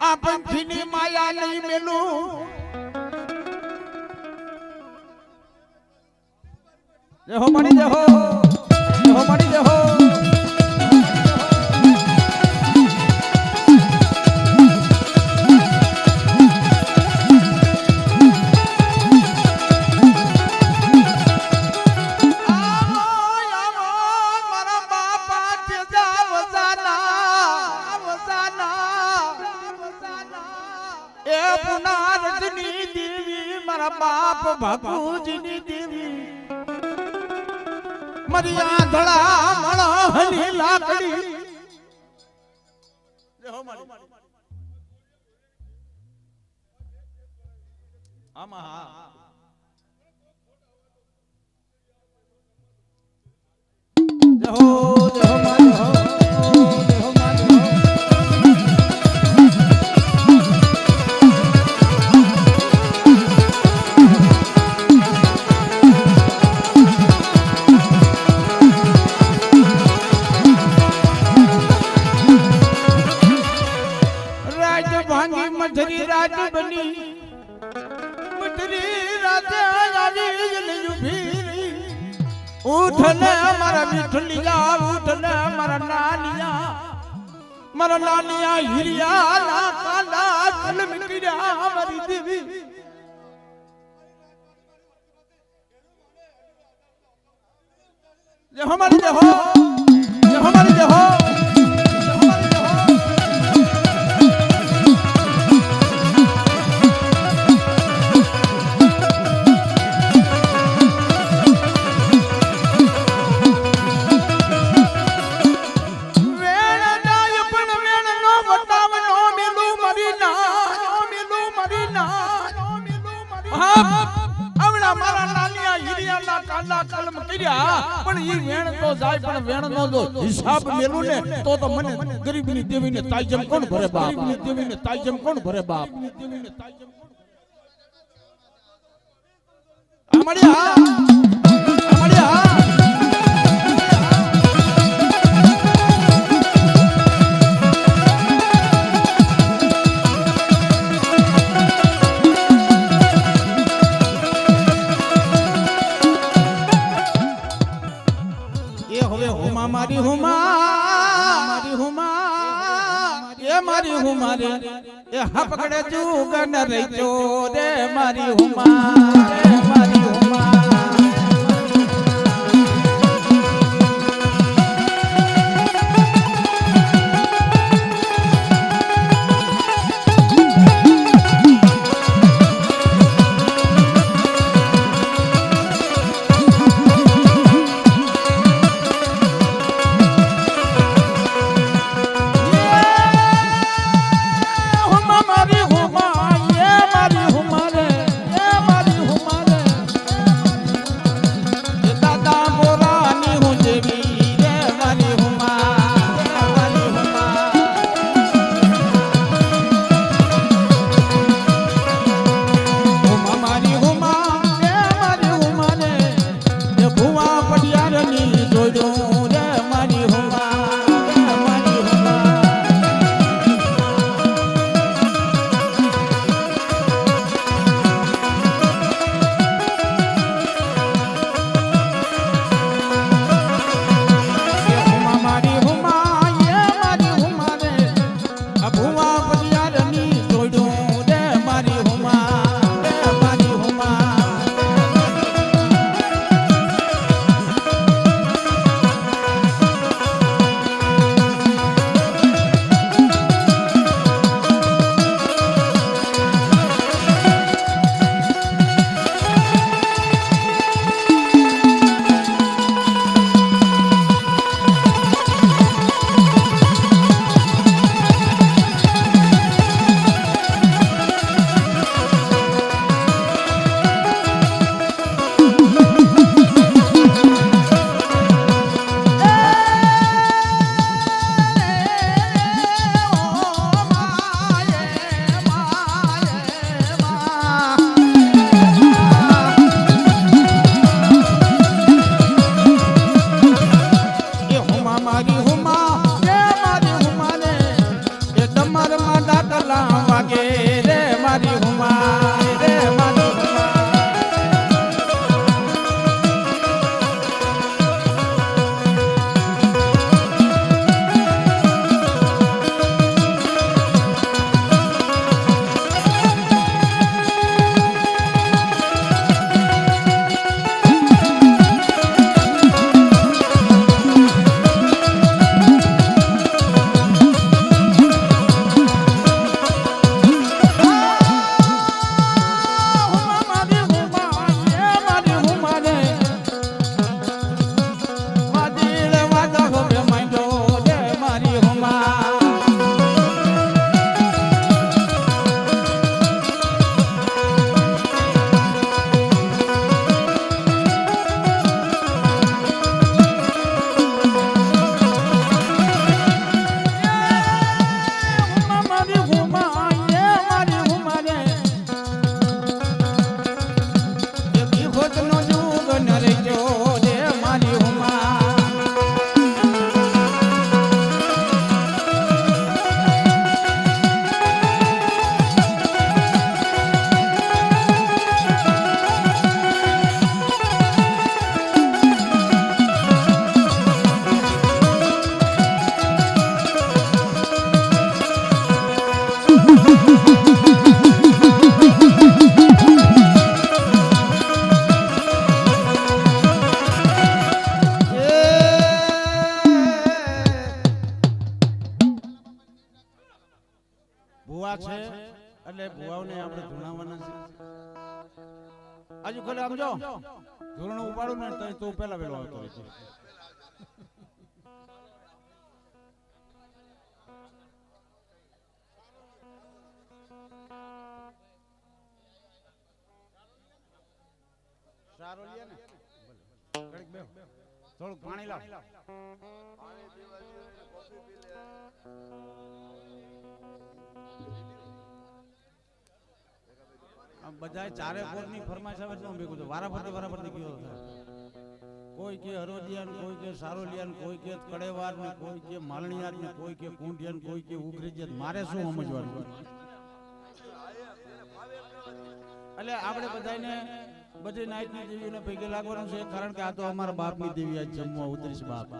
આ પંખીની માયા નહીં મેલું જય હો મારી જય હો મારી જય હો बाप बापूजी देवी मरिया धड़ा मळहनी लाकड़ी हो मारी आमा हो मारी हो मधुरी रात बनी मधुरी रात आली जलयुभी उठने हमारा मिठलिया उठने हमारा नानिया हिरिया ना काला कल मिटिया हमारी देवी ये हमारी जो हो ये हमारी जो हो हिसाब मेलू ने तो मने गरीबनी देवी ने ताजम कौन भरे बाप देवी ने ताजम कौन भरे बाप हमारी मारी हुमा रे ये हपकड़े जुगन रे चोरे मारी हुमा रे मारी हुमा ભુવા છે એટલે ભુવાઓને આપણે ધૂણાવવાના છે. આજુ ખોલે આમ જો ધૂણું ઉપાડું ને તો પેલા વેલો આવતો રહેશે. સારો લે ને ઘડીક બેહો થોડુંક પાણી લાવ. બધા ચારે કોરની ફરમાઈશ આવે છે ભેગું વારાફરતી કયો થાય. કોઈ કે હરોદિયાન, કોઈ કે સારોલિયાન, કોઈ કે કડેવાર ને કોઈ કે માલણિયાર ને કોઈ કે કુંઢિયાન, કોઈ કે ઉઘરીજિયાત. મારે શું સમજવાનું? એટલે આપણે બધાને બધી નાઈટની દેવીઓને ભેગે લાગવાનું છે, કારણ કે આ તો અમારા બાપની દેવી આજ જમવા ઉતરીશ. બાપ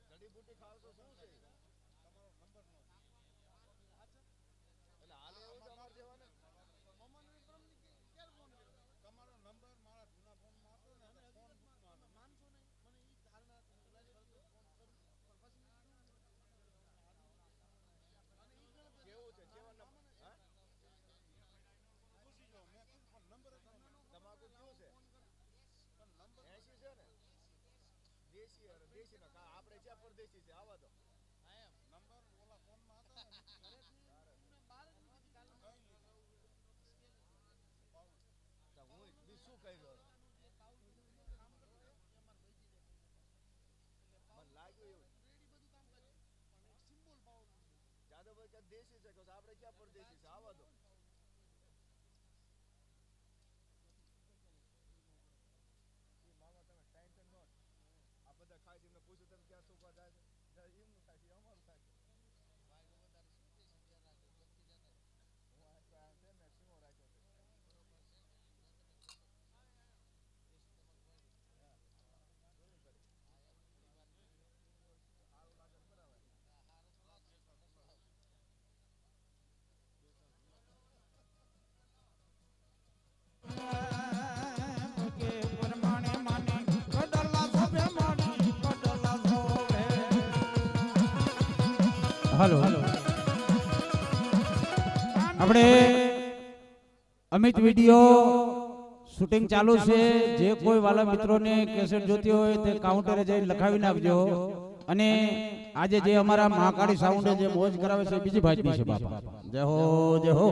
જડીબુટી ખાવ તો શું છે? એટલે હાલ એવું છે અમાર જેવાને તમારો નંબર મારા જૂના ફોનમાં હતો ને અને ફોન માનશો નહીં મને ઈ ધારણા ફોન કરું પણ પછી કેવું છે કેવા નંબર હા પૂછી જો મેં પણ નંબર જ તમારો કયું છે પણ નંબર 80 છે ને દેશી ના આપણે જ્યાં પરદેશી છે આવા દો નંબર ઓલા ફોનમાં હતા ને હું બી શું કહી રહ્યો મને લાગ્યું એવું જાદવભાઈ કે દેશી છે આપણે ક્યાં પરદેશી છે આવા દો બધા ખાઈ તમને પૂછ્યું તમે ક્યાં શું જાય છે એમનું થાય છે અમારું થાય છે હાલો આપણે અમિત વિડિયો શૂટિંગ ચાલુ છે. જે કોઈ વાલા મિત્રોને કેસેટ જોતી હોય તે કાઉન્ટરે જઈ લખાવી નાખજો. અને આજે જે અમારા મહાકાળી સાઉન્ડે જે મોજ કરાવે છે બીજી ભાજની છે બાપા. જય હો જય હો.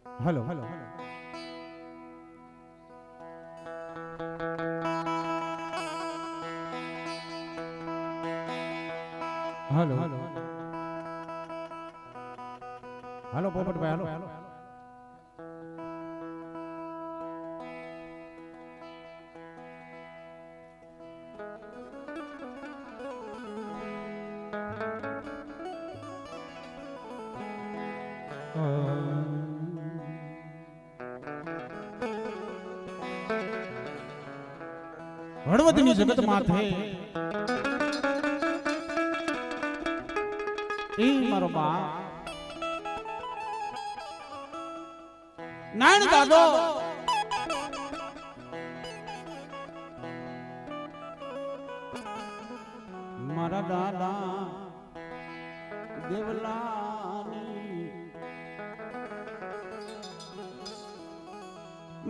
Hello hello hello hello hello पोपट भाई हेलो हेलो હળવદની જગત માથે એ મારો બા નાન દાદો મારા દાદા દેવલાની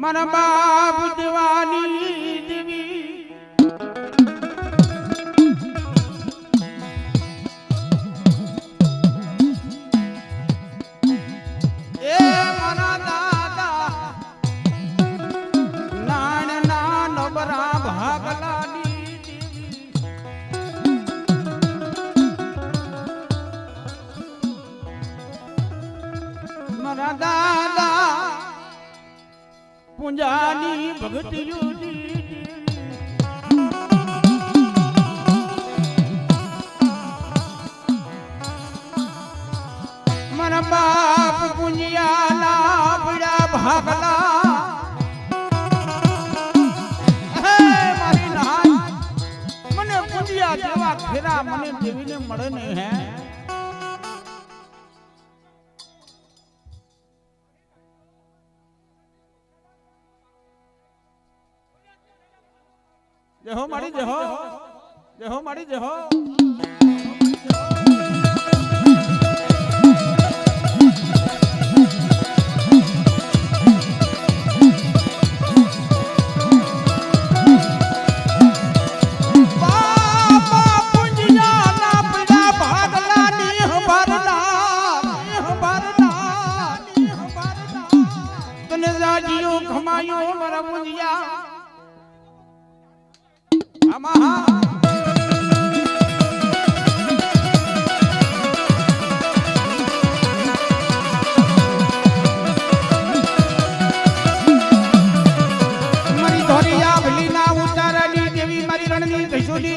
મારા બાપ દેવાની દેવી મારા દાદા પૂંજાની ભક્તિ મારા બાપ પૂંજિયાના પીડા ભાગલા મારી નાય મને પૂંજિયા જેવા ફેરા મને દેવીને મળે ને હે जय हो माड़ी जय हो माड़ी जय हो રાજીઓ ખમાયો મારા મુંજિયા આમાં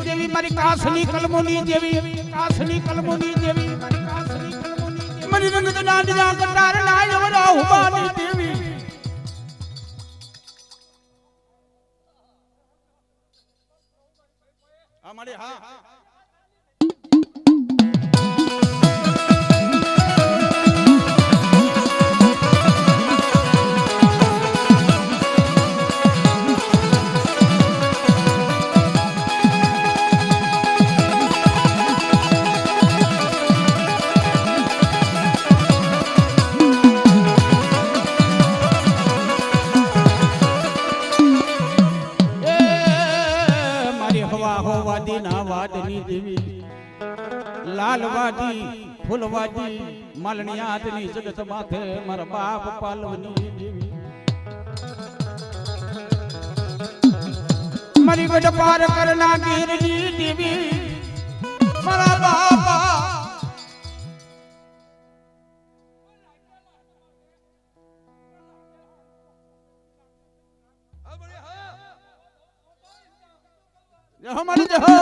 દેવી મારી કાસની કલમોની દેવી મારી રંગ દાંડિયા કટાર લાયવરા ઉબાની દેવી અમારી હા લાલવાદી ફૂલવાદી માલણિયાદની જગત માથે મારા બાપ પાલવની દેવી મારી ગઢ પાર કરના ગીરની દેવી મારા બાપા જહો મારી જહો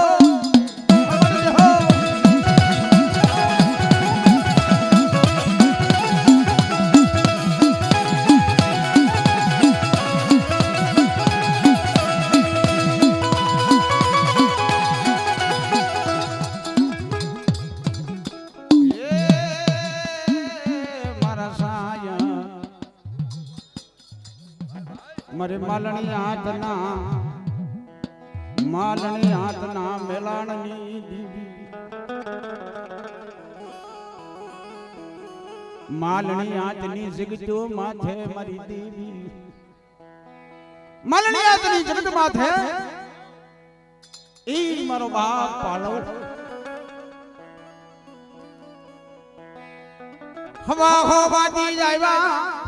મારે માલણી હાથના મેલાણની દેવી માલણી હાથની જગતો માથે મારી દેવી માલણી હાથની જગત માથે ઈ મારો બાપ પાલો હવા હોવાથી આવ્યા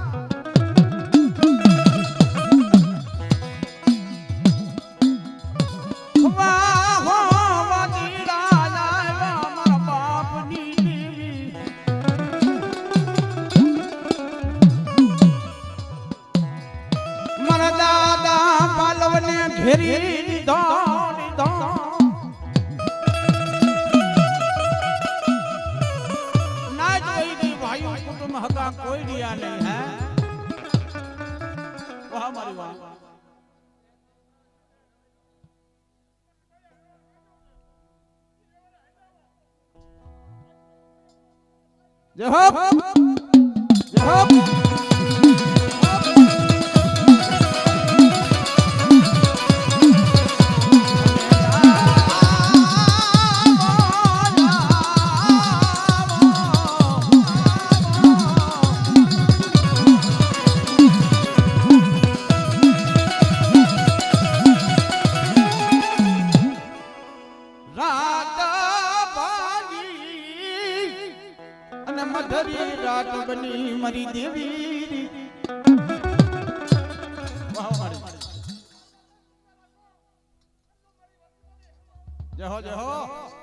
ઘેરી દીધો ના જોઈ ગઈ ભાઈઓ કુટુંબ હકા કોઈ દિયા નહીં હે વાહ મારી વાહ જય હો જય હો રાત બની મારી દેવી જહો જહો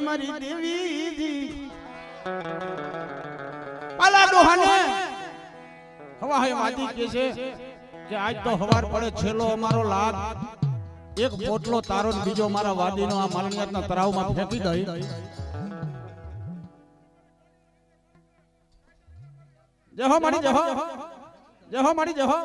મારી દેવી પાલા ડોહાને હવા હે વાદી કે છે કે આજ તો હવાર પડે છેલ્લો અમારો લાગ એક પોટલો તારો ને બીજો મારા વાદીનો આ માલણિયાતના તળાવમાં ફેંકી દઈ જહો મારી જહો જહો મારી જહો